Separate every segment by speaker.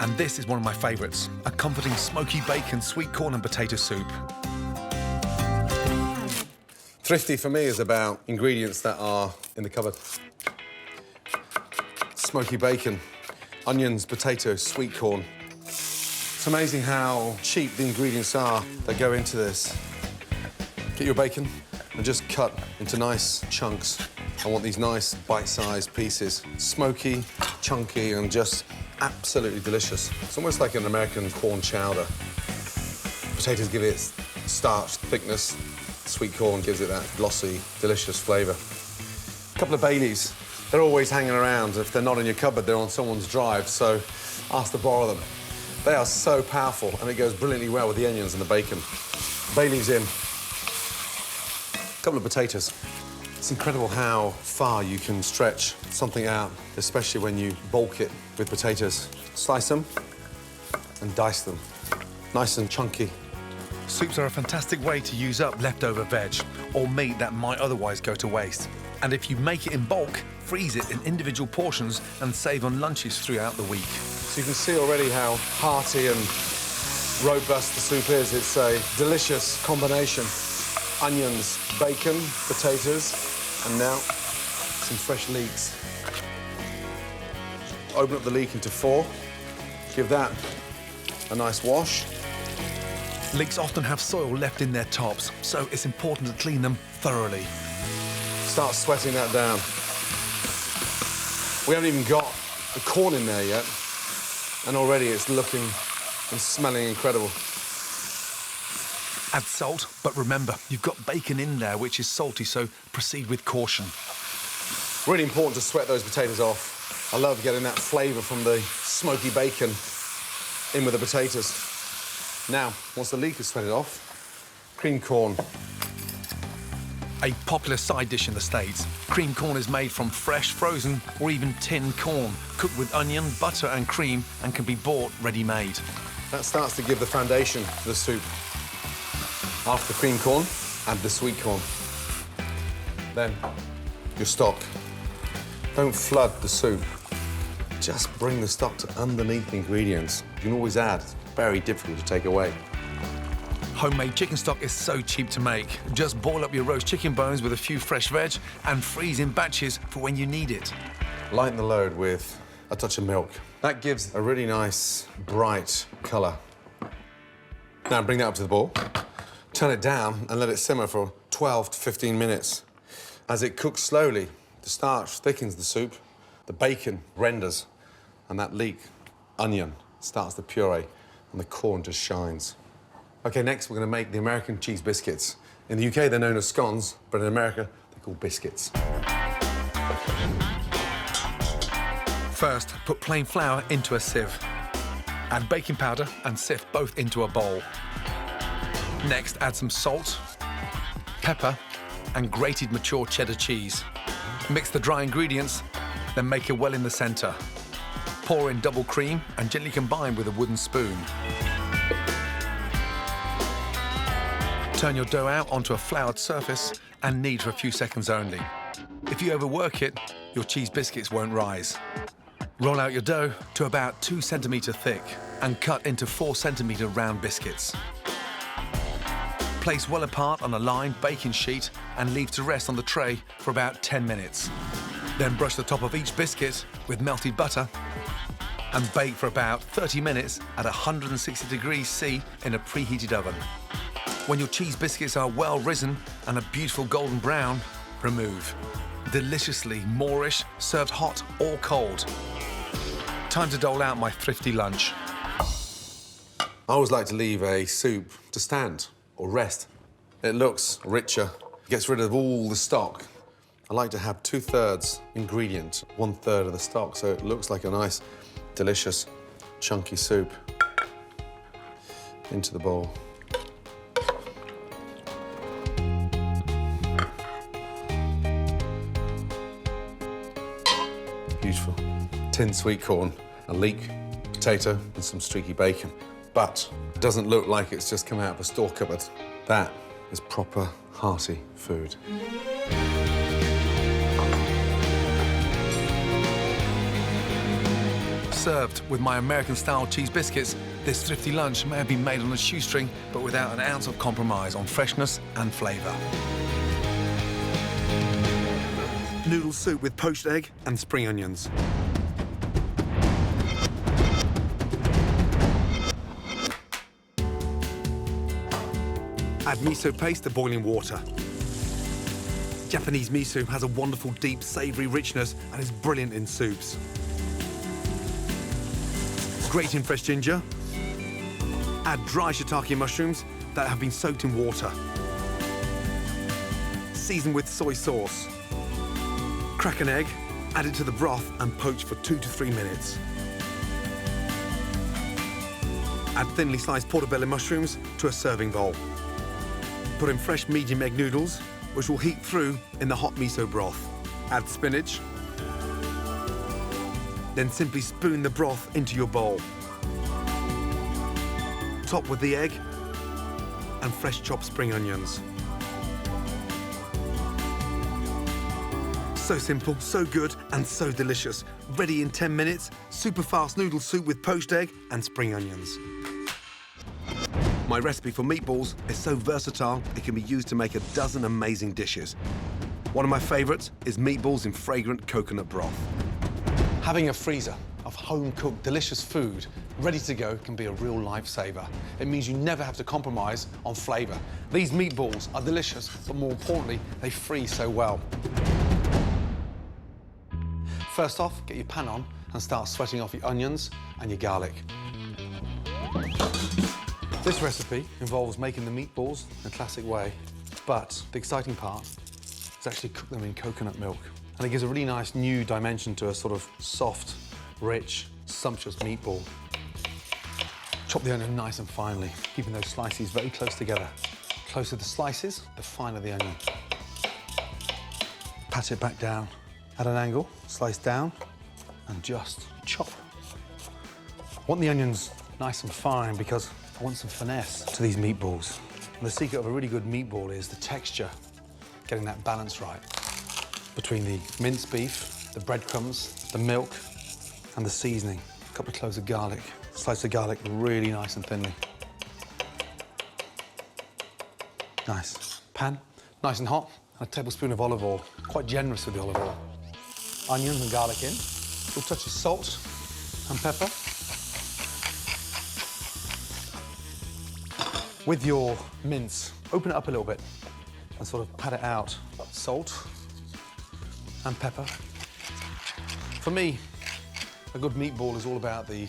Speaker 1: And this is one of my favourites, a comforting smoky bacon, sweet corn and potato soup.
Speaker 2: Thrifty for me is about ingredients that are in the cupboard. Smoky bacon, onions, potatoes, sweet corn. It's amazing how cheap the ingredients are that go into this. Get your bacon and just cut into nice chunks. I want these nice bite-sized pieces. Smoky, chunky, and just absolutely delicious. It's almost like an American corn chowder. Potatoes give it starch, thickness. Sweet corn gives it that glossy, delicious flavour. A couple of Baileys. They're always hanging around. If they're not in your cupboard, they're on someone's drive, so ask to borrow them. They are so powerful, and it goes brilliantly well with the onions and the bacon. Bay leaves in. A couple of potatoes. It's incredible how far you can stretch something out, especially when you bulk it with potatoes. Slice them and dice them. Nice and chunky.
Speaker 1: Soups are a fantastic way to use up leftover veg or meat that might otherwise go to waste. And if you make it in bulk, freeze it in individual portions and save on lunches throughout the week.
Speaker 2: So you can see already how hearty and robust the soup is. It's a delicious combination. Onions, bacon, potatoes, and now some fresh leeks. Open up the leek into 4. Give that a nice wash.
Speaker 1: Leeks often have soil left in their tops, so it's important to clean them thoroughly.
Speaker 2: Start sweating that down. We haven't even got the corn in there yet, and already it's looking and smelling incredible.
Speaker 1: Add salt, but remember, you've got bacon in there, which is salty, so proceed with caution.
Speaker 2: Really important to sweat those potatoes off. I love getting that flavour from the smoky bacon in with the potatoes. Now, once the leek is sweated off, cream corn.
Speaker 1: A popular side dish in the States, cream corn is made from fresh, frozen, or even tinned corn, cooked with onion, butter and cream, and can be bought ready-made.
Speaker 2: That starts to give the foundation to the soup. After the cream corn, add the sweet corn. Then, your stock. Don't flood the soup. Just bring the stock to underneath the ingredients. You can always add. It's very difficult to take away.
Speaker 1: Homemade chicken stock is so cheap to make. Just boil up your roast chicken bones with a few fresh veg and freeze in batches for when you need it.
Speaker 2: Lighten the load with a touch of milk. That gives a really nice, bright colour. Now bring that up to the boil. Turn it down and let it simmer for 12 to 15 minutes. As it cooks slowly, the starch thickens the soup, the bacon renders, and that leek, onion, starts to puree, and the corn just shines. OK, next we're going to make the American cheese biscuits. In the UK, they're known as scones, but in America, they're called biscuits.
Speaker 1: First, put plain flour into a sieve. Add baking powder and sift both into a bowl. Next, add some salt, pepper, and grated mature cheddar cheese. Mix the dry ingredients, then make a well in the centre. Pour in double cream and gently combine with a wooden spoon. Turn your dough out onto a floured surface and knead for a few seconds only. If you overwork it, your cheese biscuits won't rise. Roll out your dough to about 2 centimetres thick and cut into 4 centimetre round biscuits. Place well apart on a lined baking sheet and leave to rest on the tray for about 10 minutes. Then brush the top of each biscuit with melted butter and bake for about 30 minutes at 160 degrees C in a preheated oven. When your cheese biscuits are well risen and a beautiful golden brown, remove. Deliciously Moorish, served hot or cold. Time to dole out my thrifty lunch.
Speaker 2: I always like to leave a soup to stand or rest. It looks richer, gets rid of all the stock. I like to have 2/3 ingredient, 1/3 of the stock, so it looks like a nice, delicious, chunky soup. Into the bowl. Beautiful. Tinned sweet corn, a leek, potato, and some streaky bacon. But it doesn't look like it's just come out of a store cupboard. That is proper, hearty food.
Speaker 1: served with my American-style cheese biscuits, this thrifty lunch may have been made on a shoestring, but without an ounce of compromise on freshness and flavour.
Speaker 2: Noodle soup with poached egg and spring onions. Add miso paste to boiling water. Japanese miso has a wonderful, deep, savoury richness and is brilliant in soups. Grate in fresh ginger. Add dry shiitake mushrooms that have been soaked in water. Season with soy sauce. Crack an egg, add it to the broth and poach for 2 to 3 minutes. Add thinly sliced portobello mushrooms to a serving bowl. Put in fresh medium egg noodles, which will heat through in the hot miso broth. Add spinach. Then simply spoon the broth into your bowl. Top with the egg and fresh chopped spring onions. So simple, so good, and so delicious. Ready in 10 minutes, super fast noodle soup with poached egg and spring onions. My recipe for meatballs is so versatile, it can be used to make a dozen amazing dishes. One of my favourites is meatballs in fragrant coconut broth.
Speaker 1: Having a freezer of home-cooked, delicious food ready to go can be a real lifesaver. It means you never have to compromise on flavour. These meatballs are delicious, but more importantly, they freeze so well. First off, get your pan on and start sweating off your onions and your garlic. This recipe involves making the meatballs the classic way, but the exciting part is actually cook them in coconut milk. And it gives a really nice new dimension to a sort of soft, rich, sumptuous meatball. Chop the onion nice and finely, keeping those slices very close together. The closer the slices, the finer the onion. Pat it back down at an angle, slice down, and just chop. I want the onions nice and fine because I want some finesse to these meatballs. And the secret of a really good meatball is the texture, getting that balance right between the minced beef, the breadcrumbs, the milk, and the seasoning. A couple of cloves of garlic. Slice the garlic really nice and thinly. Nice. Pan, nice and hot, and a tablespoon of olive oil. Quite generous with the olive oil. Onions and garlic in. A little touch of salt and pepper. With your mince, open it up a little bit and sort of pat it out. Salt and pepper. For me, a good meatball is all about the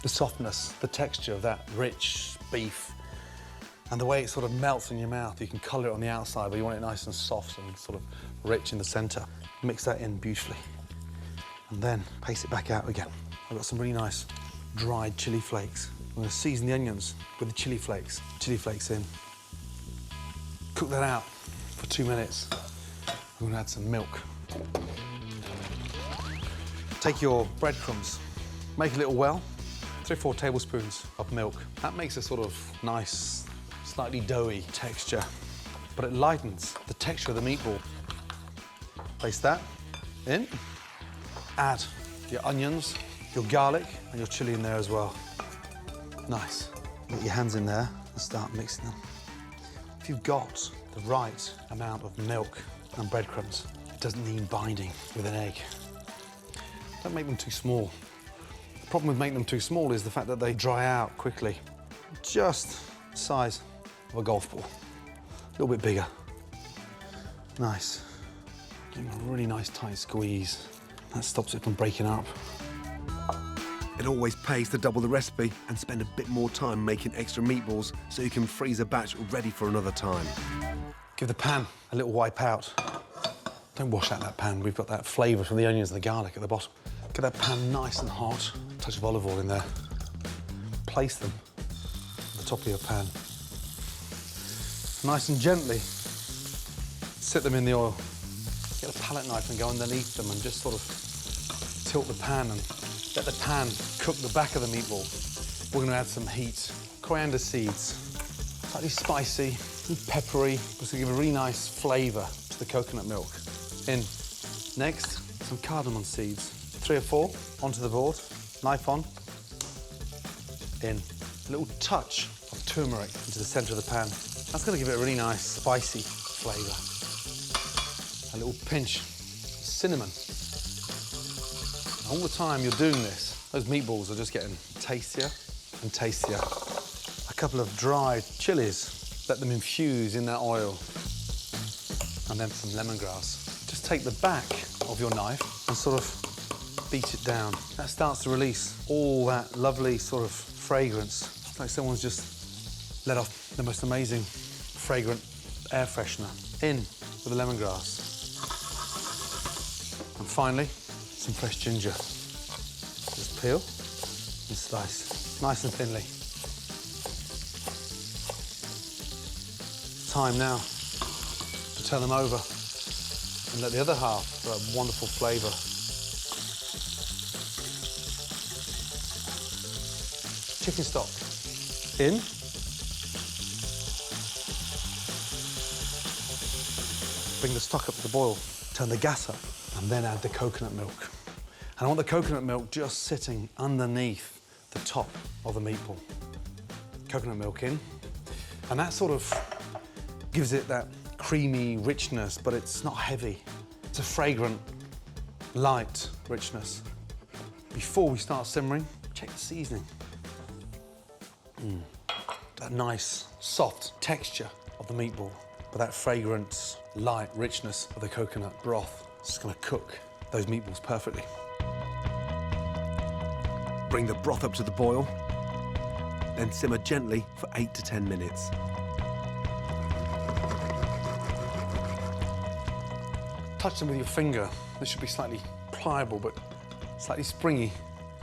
Speaker 1: softness, the texture of that rich beef and the way it sort of melts in your mouth. You can colour it on the outside, but you want it nice and soft and sort of rich in the centre. Mix that in beautifully and then paste it back out again. I've got some really nice dried chilli flakes. I'm going to season the onions with the chilli flakes. Chilli flakes in. Cook that out for 2 minutes. I'm going to add some milk. Take your breadcrumbs, make a little well, 3 or 4 tablespoons of milk. That makes a sort of nice, slightly doughy texture, but it lightens the texture of the meatball. Place that in. Add your onions, your garlic, and your chilli in there as well. Nice. Get your hands in there and start mixing them. If you've got the right amount of milk and breadcrumbs, it doesn't need binding with an egg. Don't make them too small. The problem with making them too small is the fact that they dry out quickly. Just the size of a golf ball. A little bit bigger. Nice. Give them a really nice tight squeeze. That stops it from breaking up.
Speaker 2: It always pays to double the recipe and spend a bit more time making extra meatballs so you can freeze a batch ready for another time.
Speaker 1: Give the pan a little wipe out. Don't wash out that pan. We've got that flavour from the onions and the garlic at the bottom. Get that pan nice and hot. Touch of olive oil in there. Place them at the top of your pan. Nice and gently sit them in the oil. Get a palette knife and go underneath them and just sort of tilt the pan and let the pan cook the back of the meatball. We're going to add some heat. Coriander seeds, slightly spicy and peppery, just to give a really nice flavour to the coconut milk. In. Next, some cardamom seeds, 3 or 4 onto the board.
Speaker 3: Knife on. In. A little touch of turmeric into the centre of the pan. That's going to give it a really nice, spicy flavour. A little pinch of cinnamon. All the time you're doing this, those meatballs are just getting tastier and tastier. A couple of dried chilies, let them infuse in that oil. And then some lemongrass. Just take the back of your knife and sort of beat it down. That starts to release all that lovely sort of fragrance. It's like someone's just let off the most amazing fragrant air freshener. In with the lemongrass. And finally, some fresh ginger. Just peel and slice, nice and thinly. Time now to turn them over and let the other half for a wonderful flavour. Chicken stock in. Bring the stock up to the boil, turn the gas up, and then add the coconut milk. And I want the coconut milk just sitting underneath the top of the meatball. Coconut milk in, and that sort of gives it that creamy richness, but it's not heavy. It's a fragrant, light richness. Before we start simmering, check the seasoning. That nice, soft texture of the meatball, but that fragrant, light richness of the coconut broth is just gonna cook those meatballs perfectly.
Speaker 1: Bring the broth up to the boil, then simmer gently for 8 to 10 minutes.
Speaker 3: Touch them with your finger. They should be slightly pliable, but slightly springy.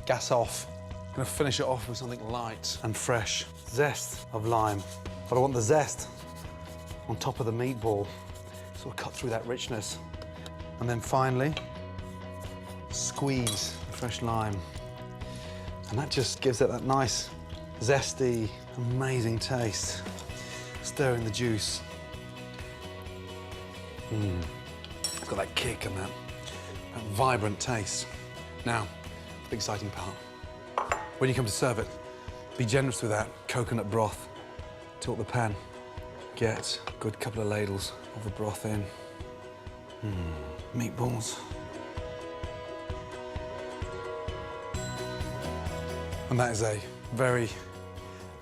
Speaker 3: Gas off. Gonna finish it off with something light and fresh. Zest of lime. But I want the zest on top of the meatball, sort of cut through that richness. And then finally, squeeze the fresh lime. And that just gives it that nice, zesty, amazing taste. Stir in the juice. It's got that kick and that vibrant taste. Now, the exciting part. When you come to serve it, be generous with that coconut broth. Tilt the pan. Get a good couple of ladles of the broth in. Meatballs. And that is a very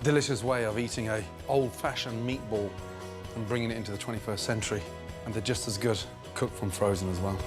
Speaker 3: delicious way of eating a old-fashioned meatball and bringing it into the 21st century. And they're just as good cooked from frozen as well.